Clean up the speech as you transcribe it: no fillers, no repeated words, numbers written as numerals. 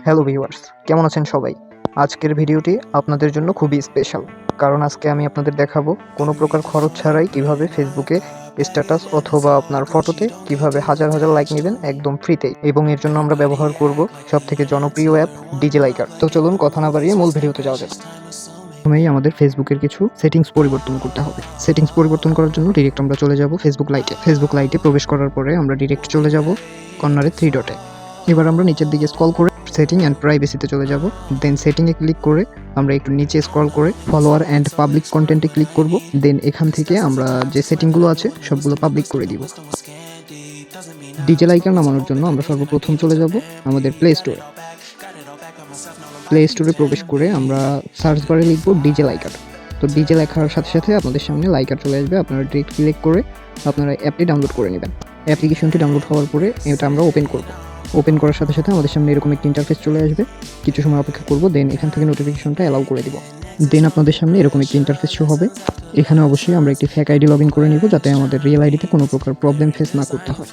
Hello viewers, কেমন আছেন সবাই? আজকের ভিডিওটি আপনাদের জন্য খুবই স্পেশাল, কারণ আজকে আমি আপনাদের দেখাবো কোনো প্রকার খরচ ছাড়াই কিভাবে ফেসবুকে স্ট্যাটাস অথবা আপনার ফটোতে কিভাবে হাজার হাজার লাইক নেবেন একদম ফ্রিতেই। এবং এর জন্য আমরা ব্যবহার করব সবথেকে জনপ্রিয় অ্যাপ ডিজিলাইকার। তো চলুন কথা না বাড়িয়ে মূল ভিডিওতে যাওয়া যাক। প্রথমেই আমাদের ফেসবুকের কিছু সেটিংস পরিবর্তন করতে হবে। সেটিংস পরিবর্তন করার জন্য ডিরেক্ট আমরা চলে যাব ফেসবুক লাইটে প্রবেশ করার পরে আমরা ডিরেক্ট চলে যাব কর্নারে 3 ডটে। এবার আমরা নিচের দিকে স্ক্রল করে সেটিং অ্যান্ড প্রাইভেসিতে চলে যাব। দেন সেটিংয়ে ক্লিক করে আমরা একটু নিচে স্ক্রল করে ফলোয়ার অ্যান্ড পাবলিক কন্টেন্টে ক্লিক করব। দেন এখান থেকে আমরা যে সেটিংগুলো আছে সবগুলো পাবলিক করে দিব। ডিজিলাইকার নামানোর জন্য আমরা সর্বপ্রথম চলে যাব আমাদের প্লে স্টোরে প্রবেশ করে আমরা সার্চ বারে লিখব ডিজিলাইকার। তো ডিজে লেখার সাথে সাথে আপনাদের সামনে লাইকার চলে আসবে। আপনারা ডিরেক্ট ক্লিক করে আপনারা অ্যাপটি ডাউনলোড করে নেবেন। অ্যাপ্লিকেশনটি ডাউনলোড হওয়ার পরে এটা আমরা ওপেন করব। ওপেন করার সাথে সাথে আমাদের সামনে এরকম একটি ইন্টারফেস চলে আসবে। কিছু সময় অপেক্ষা করব, দেন এখান থেকে নোটিফিকেশনটা অ্যালাউ করে দিব। দেন আপনাদের সামনে এরকম একটি ইন্টারফেস শো হবে। এখানে অবশ্যই আমরা একটি ফেক আইডি লগ ইন করে নিব, যাতে আমাদের রিয়েল আইডিতে কোনো প্রকার প্রবলেম ফেস না করতে হয়।